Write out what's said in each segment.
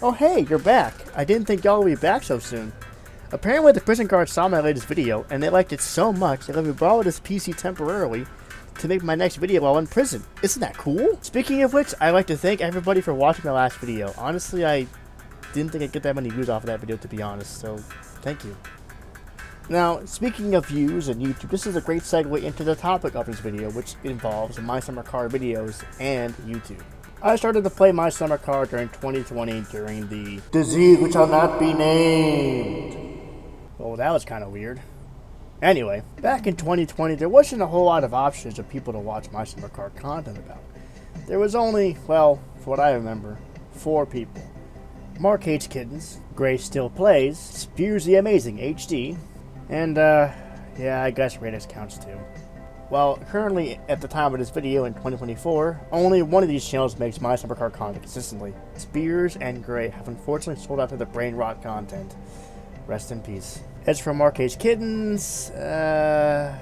Oh hey, you're back. I didn't think y'all would be back so soon. Apparently the prison guards saw my latest video, and they liked it so much that let me borrow this PC temporarily to make my next video while in prison. Isn't that cool? Speaking of which, I'd like to thank everybody for watching my last video. Honestly, I didn't think I'd get that many views off of that video, to be honest, so thank you. Now, speaking of views and YouTube, this is a great segue into the topic of this video, which involves my summer car videos and YouTube. I started to play my summer car during 2020 during the disease which shall not be named. Oh, that was kind of weird. Anyway, back in 2020, there wasn't a whole lot of options of people to watch my summer car content about. There was only, well, for what I remember, 4 people. Mark H. Kittens, Gray Still Plays, Spears the Amazing HD, and, yeah, I guess Radix counts too. Well, currently, at the time of this video in 2024, only one of these channels makes my summer car content consistently. Spears and Gray have unfortunately sold out to the brain rot content. Rest in peace. As for Mark H. Kittens, yeah,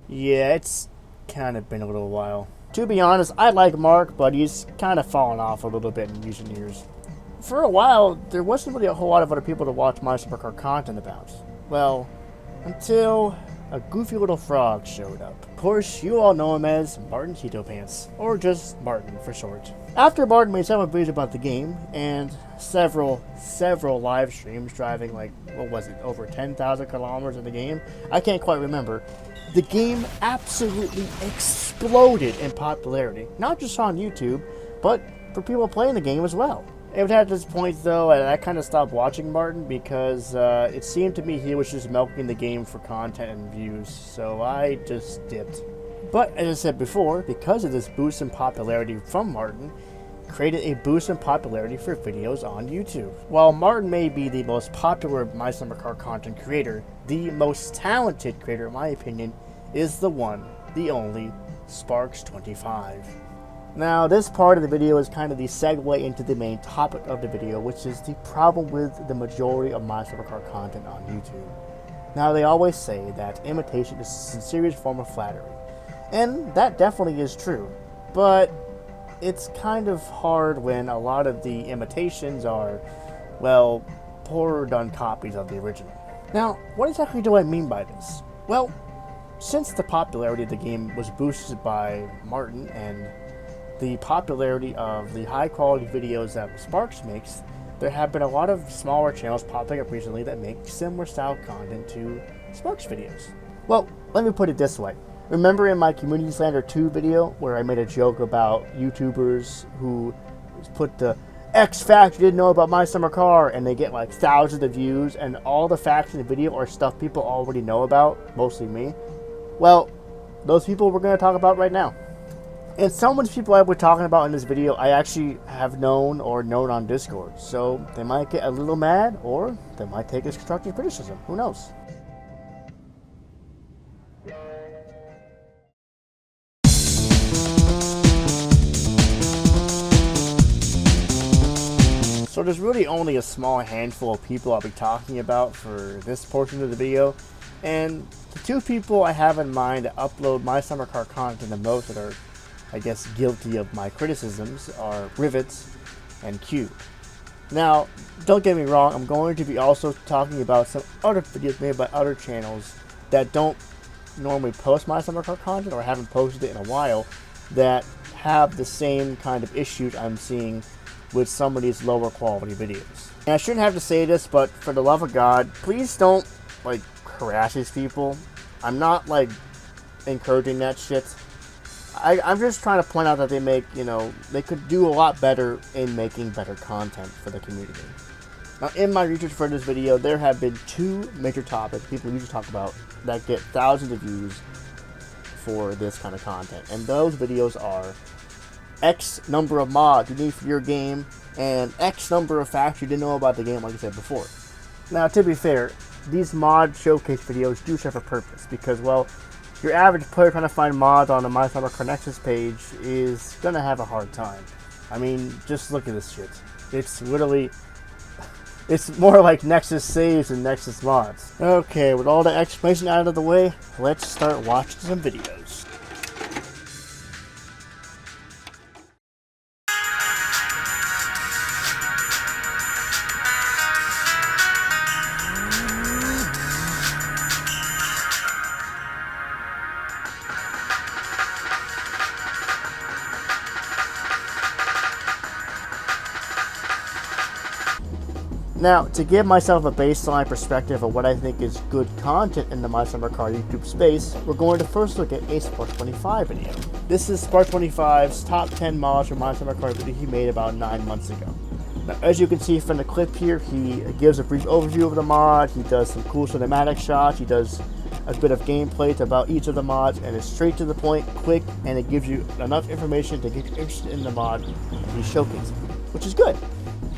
it's kind of been a little while. To be honest, I like Mark, but he's kind of fallen off a little bit in recent years. For a while, there wasn't really a whole lot of other people to watch my summer car content about. Well, until a goofy little frog showed up. Of course, you all know him as Martincitopants, or just Martin for short. After Martin made several videos about the game, and several live streams driving like, what was it, over 10,000 kilometers in the game? I can't quite remember. The game absolutely exploded in popularity, not just on YouTube, but for people playing the game as well. It was at this point, though, and I kind of stopped watching Martin because it seemed to me he was just milking the game for content and views, so I just dipped. But, as I said before, because of this boost in popularity from Martin, created a boost in popularity for videos on YouTube. While Martin may be the most popular My Summer Car content creator, the most talented creator, in my opinion, is the one, the only, Sparkz25. Now, this part of the video is kind of the segue into the main topic of the video, which is the problem with the majority of my summer car content on YouTube. Now, they always say that imitation is a sincerest form of flattery, and that definitely is true, but it's kind of hard when a lot of the imitations are, well, poor done copies of the original. Now, what exactly do I mean by this? Well, since the popularity of the game was boosted by Martin and the popularity of the high-quality videos that Sparkz makes, there have been a lot of smaller channels popping up recently that make similar style content to Sparkz videos. Well, let me put it this way. Remember in my Community Slander 2 video where I made a joke about YouTubers who put the X fact you didn't know about my summer car and they get like thousands of views and all the facts in the video are stuff people already know about, mostly me? Well, those people we're going to talk about right now. And some of the people I was talking about in this video, I actually have known or known on Discord. So they might get a little mad, or they might take it as constructive criticism. Who knows? So there's really only a small handful of people I'll be talking about for this portion of the video. And the 2 people I have in mind to upload my summer car content the most that are, I guess, guilty of my criticisms are Rivett and Quube. Now, don't get me wrong, I'm going to be also talking about some other videos made by other channels that don't normally post my summer car content or haven't posted it in a while that have the same kind of issues I'm seeing with some of these lower quality videos. And I shouldn't have to say this, but for the love of God, please don't, like, harass these people. I'm not, like, encouraging that shit. I'm just trying to point out that they make, they could do a lot better in making better content for the community. Now, in my research for this video, there have been 2 major topics people usually talk about that get thousands of views for this kind of content. And those videos are X number of mods you need for your game and X number of facts you didn't know about the game, like I said before. Now, to be fair, these mod showcase videos do serve a purpose because, well, your average player trying to find mods on the My Summer Car Nexus page is gonna have a hard time. I mean, just look at this shit. It's literally, it's more like Nexus saves than Nexus mods. Okay, with all the explanation out of the way, let's start watching some videos. Now, to give myself a baseline perspective of what I think is good content in the My Summer Car YouTube space, we're going to first look at a Sparkz25 video. This is Sparkz25's top 10 mods for My Summer Car video he made about 9 months ago. Now, as you can see from the clip here, he gives a brief overview of the mod, he does some cool cinematic shots, he does a bit of gameplay about each of the mods, and it's straight to the point, quick, and it gives you enough information to get you interested in the mod that he's showcasing, which is good.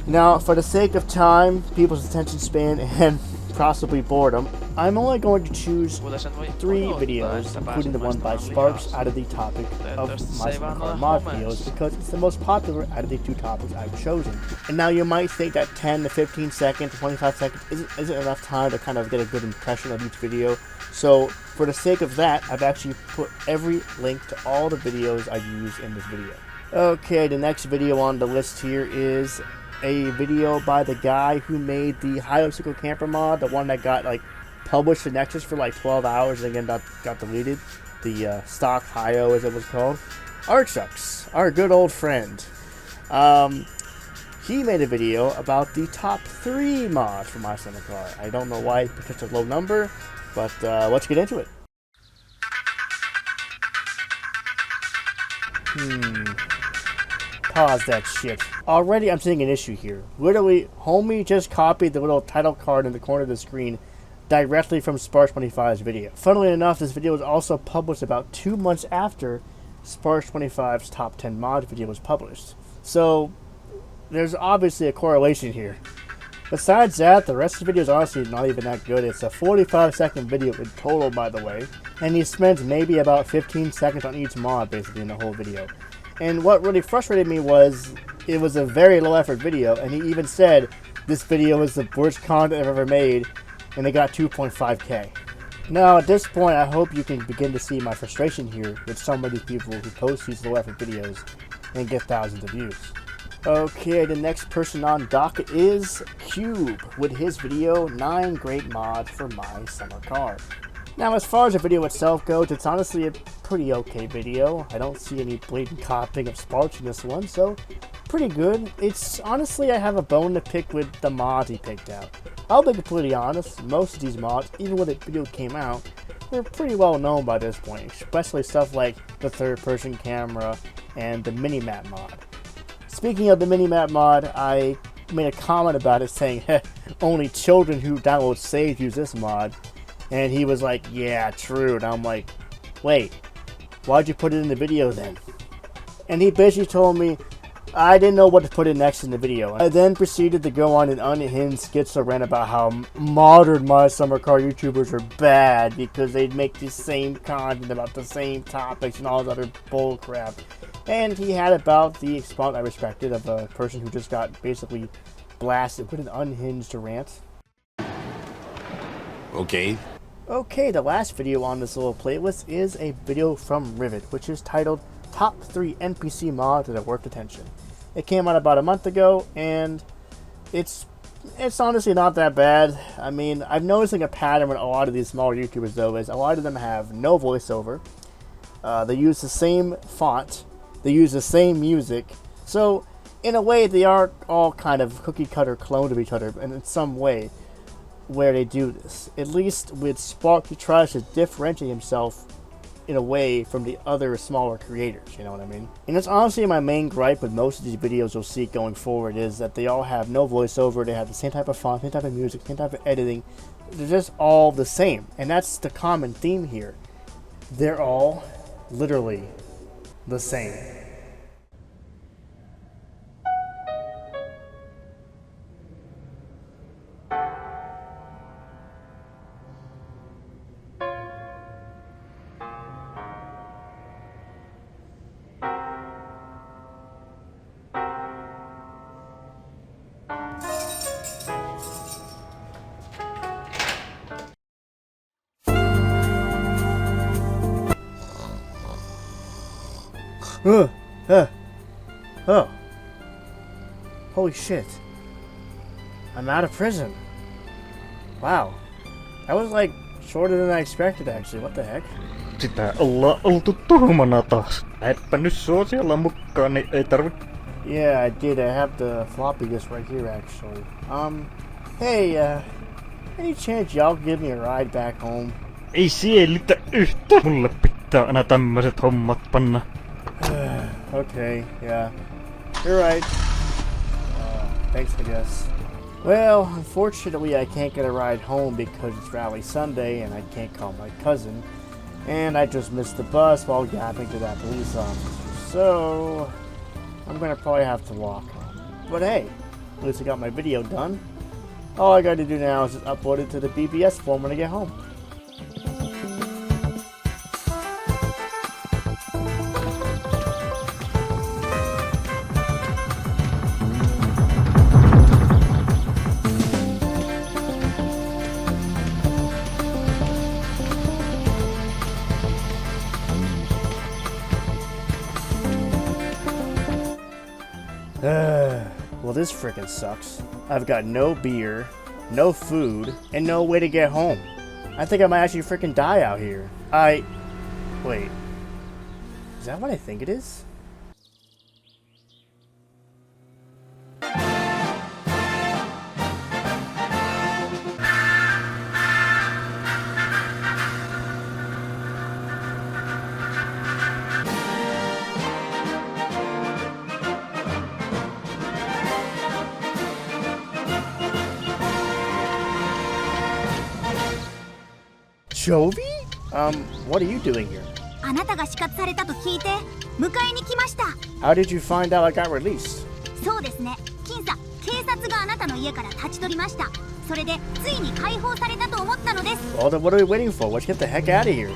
Now, for the sake of time, people's attention span, and possibly boredom, I'm only going to choose 3 videos, including the one by Sparkz, out of the topic of My Summer Car mod videos, because it's the most popular out of the 2 topics I've chosen. And now you might think that 10 to 15 seconds, 25 seconds isn't enough time to kind of get a good impression of each video. So, for the sake of that, I've actually put every link to all the videos I use in this video. Okay, the next video on the list here is a video by the guy who made the Hio Camper mod, the one that got like published to Nexus for like 12 hours and again got deleted. The stock Hio, as it was called. Archux, our good old friend. He made a video about the top 3 mods for My Summer Car. I don't know why he picked such a low number, but let's get into it. Pause that shit. Already I'm seeing an issue here. Literally, homie just copied the little title card in the corner of the screen directly from Sparkz25's video. Funnily enough, this video was also published about 2 months after Sparkz25's top 10 mod video was published. So, there's obviously a correlation here. Besides that, the rest of the video is honestly not even that good. It's a 45-second video in total, by the way, and he spent maybe about 15 seconds on each mod, basically, in the whole video. And what really frustrated me was, it was a very low-effort video, and he even said, this video is the worst content I've ever made, and it got 2.5k. Now, at this point, I hope you can begin to see my frustration here with some of these people who post these low-effort videos and get thousands of views. Okay, the next person on docket is Quube with his video 9 great mods for My Summer Car. Now, as far as the video itself goes, it's honestly a pretty okay video. I don't see any blatant copying of Sparkz in this one, so pretty good. It's honestly, I have a bone to pick with the mods he picked out. I'll be completely honest, most of these mods, even when the video came out, were pretty well known by this point, especially stuff like the third-person camera and the minimap mod. Speaking of the minimap mod, I made a comment about it saying, only children who download saves use this mod. And he was like, yeah, true. And I'm like, wait, why'd you put it in the video then? And he basically told me, I didn't know what to put in next in the video. I then proceeded to go on an unhinged schizo rant about how modern My Summer Car YouTubers are bad because they'd make the same content about the same topics and all this other bull crap. And he had about the response I respected of a person who just got basically blasted with an unhinged rant. Okay, the last video on this little playlist is a video from Rivett, which is titled Top 3 NPC Mods That Are Worth Attention. It came out about a month ago, and it's honestly not that bad. I mean, I'm noticing a pattern with a lot of these smaller YouTubers, though, is a lot of them have no voiceover. They use the same font. They use the same music. So, in a way, they are all kind of cookie-cutter clones of each other, and in some way, where they do this. At least with Sparkz, he tries to differentiate himself in a way from the other smaller creators, you know what I mean? And that's honestly my main gripe with most of these videos you'll see going forward, is that they all have no voiceover, they have the same type of font, same type of music, same type of editing. They're just all the same, and that's the common theme here. They're all literally the same. Oh. Holy shit. I'm out of prison. Wow. That was like shorter than I expected actually. What the heck? Sitä ollaan oltu tuhmana taas. Lähetpä nyt sua siellä mukaan, niin ei tarvi. Yeah, I did. I have the floppy disk right here actually. Hey, any chance y'all can give me a ride back home? Ei sielitä yhtä, mulle pitää aina tämmöiset hommat panna. Okay, yeah. You're right. Thanks, I guess. Well, unfortunately I can't get a ride home because it's Rally Sunday and I can't call my cousin. And I just missed the bus while yapping to that police officer. So, I'm gonna probably have to walk home. But hey, at least I got my video done. All I gotta do now is just upload it to the BBS form when I get home. Well, this frickin' sucks. I've got no beer, no food, and no way to get home. I think I might actually frickin' die out here. Wait. Is that what I think it is? Jovi? What are you doing here? あなたが死活されたと聞いて迎えに来ました。 How did you find out I got released? そうですね。金さん、警察があなたの家から立ち取りました。それでついに解放されたと思ったのです。 Well, then what are we waiting for? Let's get the heck out of here.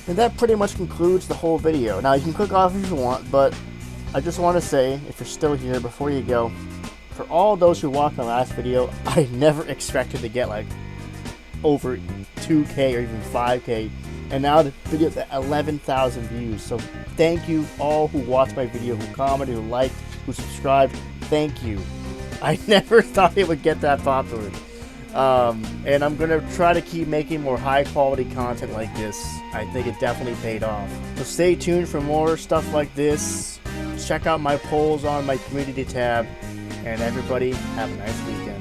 And that pretty much concludes the whole video. Now you can click off if you want, but I just want to say, if you're still here, before you go, for all those who watched my last video, I never expected to get like over 2K or even 5K, and now the video's at 11,000 views. So thank you all who watched my video, who commented, who liked, who subscribed. Thank you. I never thought it would get that popular. And I'm gonna try to keep making more high quality content like this. I think it definitely paid off. So stay tuned for more stuff like this. Check out my polls on my community tab, and everybody have a nice weekend.